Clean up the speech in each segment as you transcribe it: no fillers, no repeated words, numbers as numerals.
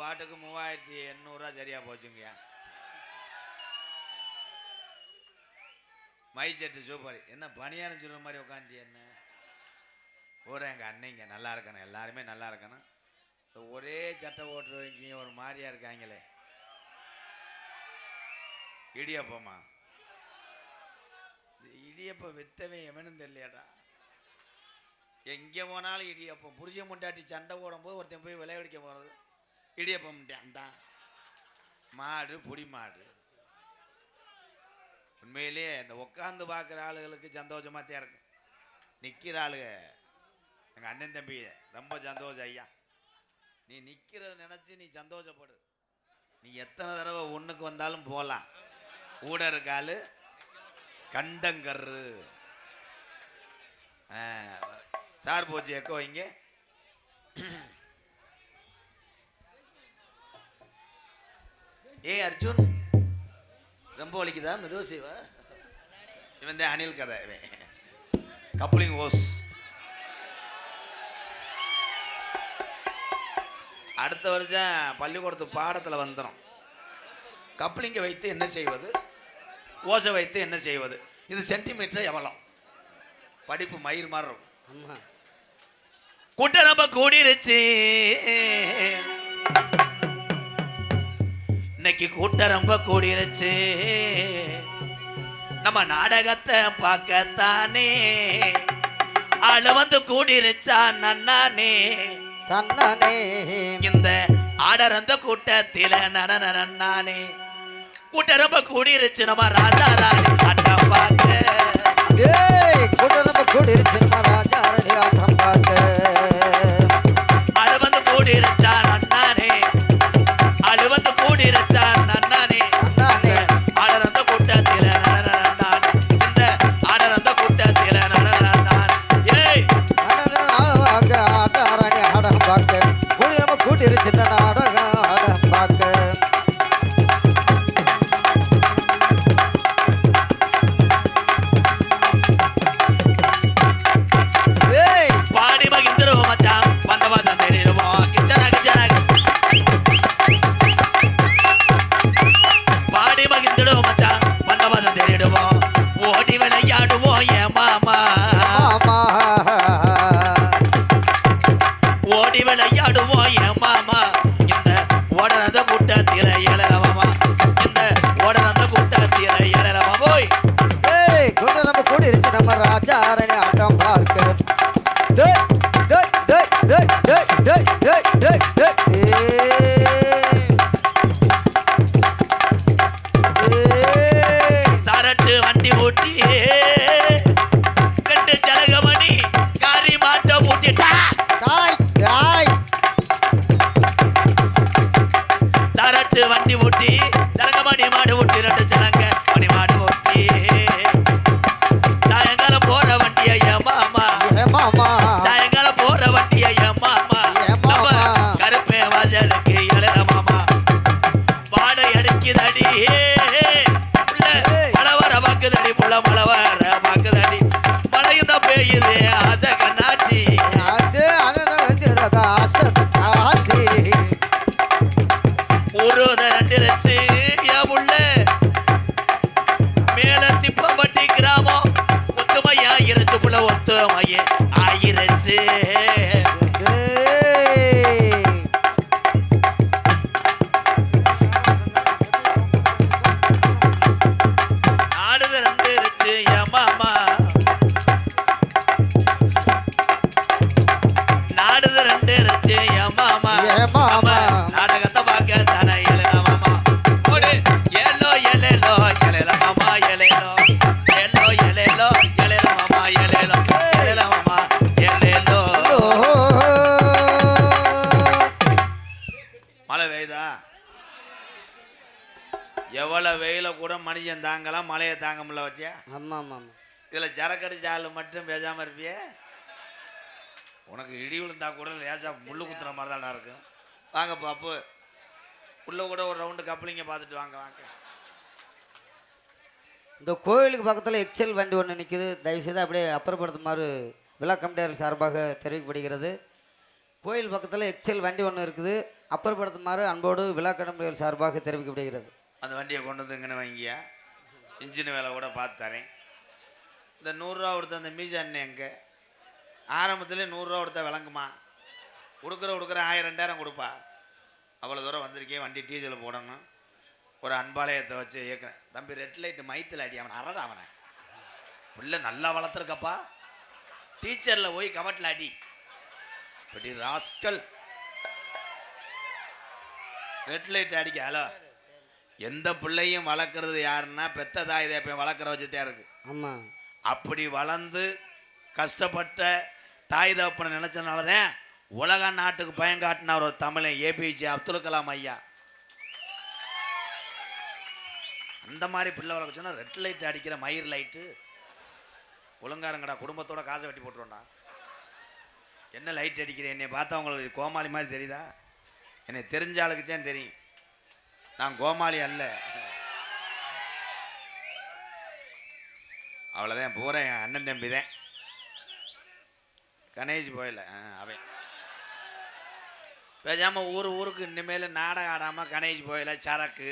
பாட்டுக்கு 3800 சரியா போச்சுங்க. மைச்செட்டு சூப்பர். என்ன பணியாரம் சொல்ற மாதிரி உட்காந்து என்ன ஒரு எங்க அன்னைங்க நல்லா இருக்கணும், எல்லாருமே நல்லா இருக்கணும். ஒரே சட்டை ஓட்டுறவங்க ஒரு மாதிரியா இருக்காங்களே. இடியப்பமா இடியப்பம் வித்தவே எவனும் தெரியலையாடா. எங்கே போனாலும் இடியப்பம். புருஷ முண்டாட்டி சண்டை ஓடும் போது ஒருத்தன் போய் விளையாடிக்க போகிறது இடியப்பம் தான். மாடு பொடி மாடு. உண்மையிலேயே இந்த உட்காந்து பார்க்குற ஆளுகளுக்கு சந்தோஷமாக தான் இருக்கும். நிற்கிற ஆளுக எங்கள் அண்ணன் தம்பி ரொம்ப சந்தோஷம். ஐயா நீ நிற்கிறத நினச்சி நீ சந்தோஷப்படு. நீ எத்தனை தடவை ஒன்றுக்கு வந்தாலும் போகலாம். கூட இருக்காள் கண்டங்கரு சார் போச்சு எக்கோ இங்கே. அர்ஜுன் ரொம்ப வலிக்குதா? மெதுவா செய்வா. இவன் தான் அனில் கதை. Coupling hose. அடுத்த வருஷம் பள்ளிக்கூடத்து பாடத்தில் வந்துடும். கப்ளிங்கை வைத்து என்ன செய்வது, ஓசை வைத்து என்ன செய்வது. இது சென்டிமீட்டர் எவ்வளோ படிப்பு மயிர் மாதிரி இருக்கும். கூட்ட நம்ம கூடிருச்சு இன்னைக்கு, கூட்ட ரொம்ப கூடிருச்சு. நம்ம நாடகத்தை பார்க்கத்தானே ஆளு வந்து கூடிருச்சா நன்னானே தன்னானே. இந்த ஆடர் அந்த கூட்டத்தில நனநானே. கூட்ட ரொம்ப கூடிருச்சு நம்ம ராஜா ராணி ஆட்டம் பார்க்க. கூட்ட ரொம்ப கூடிருச்சு நம்ம ராஜா ராணி ஆட்டம் பார்க்க. ஆளு வந்து கூடிருச்சா நன்னானே, ஆளு வந்து கூடிருச்சா நன்னானே. ஆடர் அந்த கூட்டத்தில நனநான், இந்த ஆடர் அந்த கூட்டத்தில நனநான். ஏய் ஆட்டாராணி ஆடம் பார்க்க. கூடி நம்ம கூட்டிருச்சு இந்த நாடகம் ஆடம் பார்க்க. சரட்டு வண்டி ஓட்டி கண்டு ஜலகமணி காரி மாட்ட ஊட்டிட்டா. சரட்டு வண்டி ஓட்டி ஜலகமணி மாடு ஓட்டி ரெண்டு ஜனங்க மணி மாடு ஓட்டி சாயங்காலம் போற வண்டி ஐயா மாமா, சாயங்காலம் போற வண்டி ஐயா மாமா. நம்ம நாடுது ரெண்டு இருச்சு ஏமாமா நாடுது ரெண்டு இருச்சு ஏமாமா நாடகத்தை பார்க்க தானே எழுதாமாமா ஓடு ஏலோ எலேலோ எலேல மாமா எலேலோ ஏலோ எலேலோ எலேல மாமா எலேலோ எலேல மாமா எலேலோ மழை பெய்யுதா எவ்வளவு வெயில கூட மனுஷன் தாங்கலாம் மழையை தாங்க முடியல வத்தியா ஆமா ஆமா ஆமா இதுல சரக்கடிச்ச ஆளு மட்டும் பேசாம இருப்பியே உனக்கு இடி விழுந்தா கூட லேசா முள்ளு குத்துற மாதிரி தானே இருக்கும் வாங்க பாப்பு உள்ள கூட ஒரு ரவுண்டு கப்பலிங்க பார்த்துட்டு வாங்க வாங்க இந்த கோயிலுக்கு பக்கத்தில் எக்ஸல் வண்டி ஒன்று நிற்குது தயவுசெய்து அப்படியே அப்புறப்படுத்துமாறு விழா கமிட்டியாளர் சார்பாக தெரிவிக்கப்படுகிறது கோயில் பக்கத்தில் எக்ஸல் வண்டி ஒன்று இருக்குது அப்புறப்படுத்துமாறு அன்போடு விழா கமிட்டியாளர் சார்பாக தெரிவிக்கப்படுகிறது அந்த வண்டியை கொண்டு வந்து இங்கே வாங்கியா இன்ஜின் வேலை கூட பார்த்து தரேன் இந்த 100 ரூபா கொடுத்த அந்த மீஜா அண்ணன் எங்கே ஆரம்பத்திலே 100 ரூபா கொடுத்தா விளங்குமா கொடுக்குற 1000 2000 கொடுப்பா அவ்வளோ தூரம் வந்திருக்கேன் வண்டி டீசல் போடணும் ஒரு அன்பாலயத்தை வச்சு இயக்குறேன் தம்பி ரெட் லைட்டு மைத்தில் அடி அவனை அரடா அவனை பிள்ளை நல்லா வளர்த்துருக்கப்பா டீச்சரில் போய் கவட்டில் அடி இப்படி ராஸ்கல் ரெட் லைட் அடிக்க ஹலோ எந்த பிள்ளையும் வளர்க்குறது யாருன்னா பெத்த தாய் தேப்பையும் வளர்க்குற வச்சுதான் இருக்கு ஆமாம் அப்படி வளர்ந்து கஷ்டப்பட்ட தாய் தகப்பனை நினைச்சனாலதான் உலக நாட்டுக்கு பயங்காட்டின ஒரு தமிழன் ஏபிஜே அப்துல் கலாம் ஐயா அந்த மாதிரி பிள்ளை வளர்க்க சொன்னா ரெட் லைட் அடிக்கிற மயிர் லைட்டு ஒழுங்காரங்கடா குடும்பத்தோட காசை வெட்டி போட்டுருவோண்டா என்ன லைட் அடிக்கிறேன் என்னை பார்த்தா உங்களுக்கு கோமாளி மாதிரி தெரியுதா என்னை தெரிஞ்ச ஆளுக்கு தான் தெரியும் நான் கோமாளி அல்ல அவ்வளோதான் பூரா என் அண்ணன் தம்பி தான் கணேஷ் போயில அவன் பேசாமல் ஊருக்கு இனிமேல் நாடகம் ஆடாமல் கணேஷ் போயில சரக்கு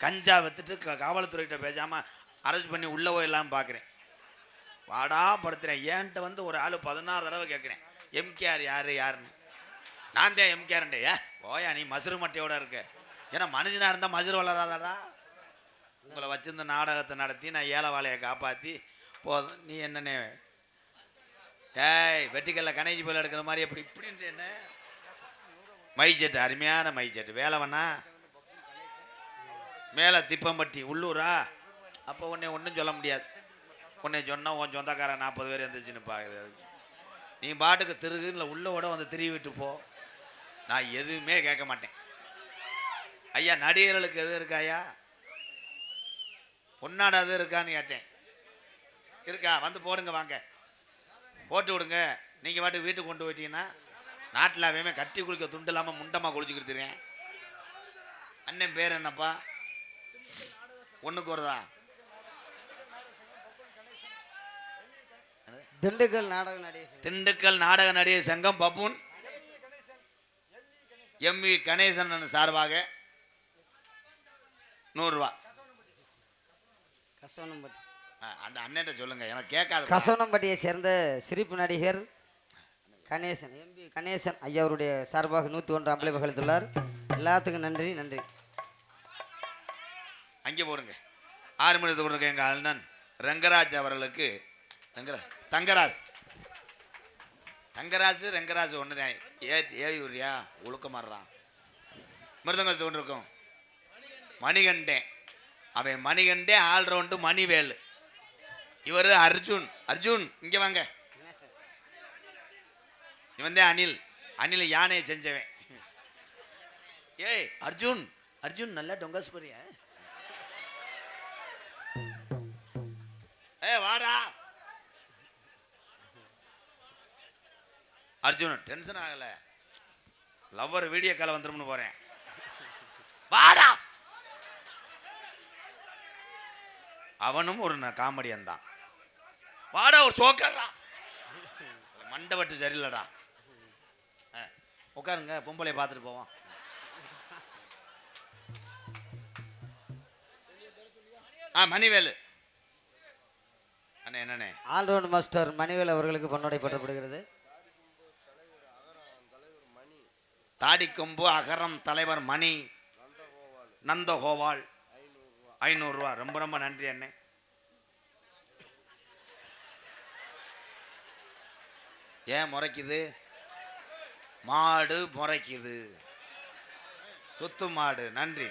கஞ்சா விற்றுட்டு காவல்துறைகிட்ட பேசாமல் அரெஸ்ட் பண்ணி உள்ளே போயிடலான்னு பார்க்குறேன் வாடா படுத்துறேன் ஏன்ட்ட வந்து ஒரு ஆள் 16 தடவை கேட்குறேன் எம்கேஆர் யாருன்னு நான் தான் எம்கேஆர்ண்டே போயா நீ மசுறு மட்டையோட இருக்க ஏன்னா மனுஷனாக இருந்தால் மசுறு வளராதாடா உங்களை வச்சிருந்த நாடகத்தை நடத்தி நான் ஏழை வாழையை காப்பாற்றி போதும் நீ என்னன்னே ஏய் வெட்டிக்கல்ல கணேஜி போல எடுக்கிற மாதிரி எப்படி இப்படின்ட்டு என்ன மைச்செட்டு அருமையான மைச்செட்டு வேலை வேணா மேலே திப்பம்பட்டி உள்ளூரா அப்போ உன்னை ஒன்றும் சொல்ல முடியாது உன்னை சொன்னால் உன் சொந்தக்காரன் 40 பேர் இருந்துச்சுன்னு பார்க்குறது நீ பாட்டுக்கு திருகுன்னு உள்ளோட வந்து திருவிட்டு போ நான் எதுவுமே கேட்க மாட்டேன் ஐயா நடிகர்களுக்கு எது இருக்கா ஐயா பொன்னாட அது இருக்கான்னு கேட்டேன் இருக்கா வந்து போடுங்க வாங்க போட்டு விடுங்க நீங்கள் பாட்டுக்கு வீட்டுக்கு கொண்டு போயிட்டீங்கன்னா நாட்டில் அவமே கட்டி குளிக்க துண்டு இல்லாமல் முண்டமாக குளிச்சு கொடுத்துருவேன் அண்ணன் பேர் என்னப்பா ஒன்றுக்கு வருதா திண்டுக்கல் நாடக நடிகர் சங்கம் பப்புன் எம்வி கணேசன் சார்பாக 100 ரூபா கசவனம்பட்டி அந்த அண்ணன்ட்ட சொல்லுங்க எனக்கு கேட்காது கசவனம்பட்டியை சேர்ந்த சிரிப்பு நடிகர் கணேசன் எம்பி கணேசன் ஐயா அவருடைய சார்பாக 101 அம்பளை அளித்துள்ளார் எல்லாத்துக்கும் நன்றி நன்றி அங்கே போடுங்க 6 மணி கொடுங்க எங்கள் அண்ணன் ரங்கராஜ் அவர்களுக்கு ரங்கராஜ் ஒன்று தான் ஏவி விடுறியா ஒழுக்க மாறுறான் மிருதங்கத்தை கொண்டு இருக்கும் மணிகண்டே அவன் மணிகண்டே ஆல்ரவுண்டு மணிவேலு இவர் அர்ஜுன் இங்கே வாங்க இவன் தான் அனில் யானையை செஞ்சவன் ஏய் அர்ஜுன் நல்லா டொங்கஸ் போறிய வாடா அர்ஜுன் டென்ஷன் ஆகல லவ்வர் வீடியோ கால வந்துரும்னு போறேன் வாடா அவனும் ஒரு காமெடியன் தான் வாடா ஒரு சோக்கர்டா மண்டபட்டு சரியில்லடா உட்காருங்க பொம்பளை பார்த்துட்டு போவோம் மணிவேலு அண்ணே என்னண்ணே ஆல்ரவுண்ட் மாஸ்டர் மணிவேல் அவர்களுக்கு பொன்னடை பற்றப்படுகிறது தாடிக்கொம்பு அகரம் தலைவர் மணி நந்தகோபால் 500 ரூபா. ரொம்ப ரொம்ப நன்றி அண்ணே. ஏன் முறைக்குது? மாடு முறைக்குது, சுத்து மாடு. நன்றி.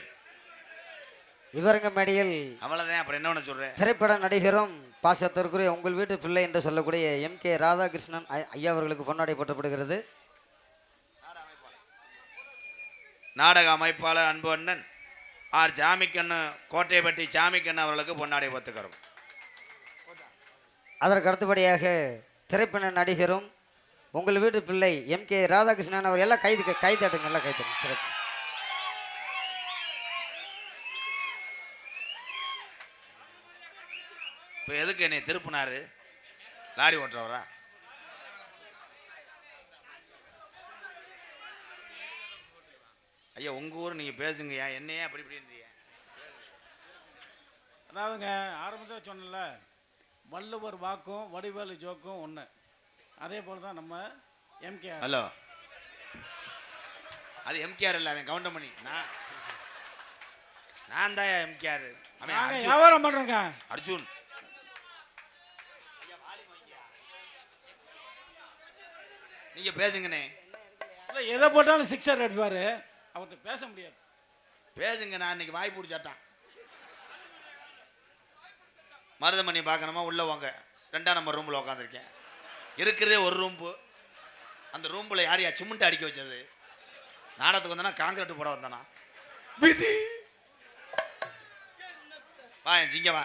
இவருங்க மேடையில் அவ்வளவுதான். அப்புறம் என்ன ஒன்று சொல்றேன். திரைப்பட நடிகரும் பாசத்திற்குரிய உங்கள் வீட்டு பிள்ளை என்று சொல்லக்கூடிய எம்.கே. ராதாகிருஷ்ணன் ஐயா அவர்களுக்கு பொன்னாடை போற்றப்படுகிறது. நாடக அமைப்பாளர் அன்பு அண்ணன் ஆர் ஜாமிக்கண்ணு கோட்டைப்பட்டி ஜாமிக்கண்ணு அவர்களுக்கு பொன்னாடை போத்துக்கிறோம். அதற்கு அடுத்தபடியாக திரைப்பட நடிகரும் உங்கள் வீட்டு பிள்ளை எம்.கே. ராதாகிருஷ்ணன் அவர் எல்லாம் கை தட்டுங்க, எல்லாம் கை தட்டுங்க. சிறப்பு. இப்போ எதுக்கு என்னை திருப்பினாரு? லாரி ஓட்டுறவரா? ஐயா உங்க ஊர் நீங்க பேசுங்கய்யா. என்னையே அப்படி இப்படின்றீங்க. அதாவதுங்க ஆரம்பத்தில் சொன்னல, வள்ளுவர் வாக்கும் வடிவேலு ஜோக்கும் ஒன்று. அதே போல் தான் நம்ம எம்கேஆர். ஹலோ, அது எம்கேஆர் இல்லை, அவன் கவுண்டமணி. நான் தான் எம்கேஆர். அவன் வியாபாரம் பண்ணுறோங்க. அர்ஜுன். நீங்க பேசுங்கண்ணே. இல்லை எதை போட்டாலும் சிக்ஸர் அடிப்பார், அவர்கிட்ட பேச முடியாது. பேசுங்க. நான் இன்னைக்கு வாய் பிடிச்சாட்டான். மருதமணி பார்க்கணுமா? உள்ள வாங்க. 2ஆம் நம்பர் ரூம்ல உட்காந்துருக்கேன். இருக்கிறதே ஒரு ரூம்பு. அந்த ரூம்ல யாரையா சிமெண்ட் அடிக்க வச்சது? நாடகத்துக்கு வந்தானா காங்கிரீட் போட வந்தானா? விதி வா, என் ஜிங்க வா.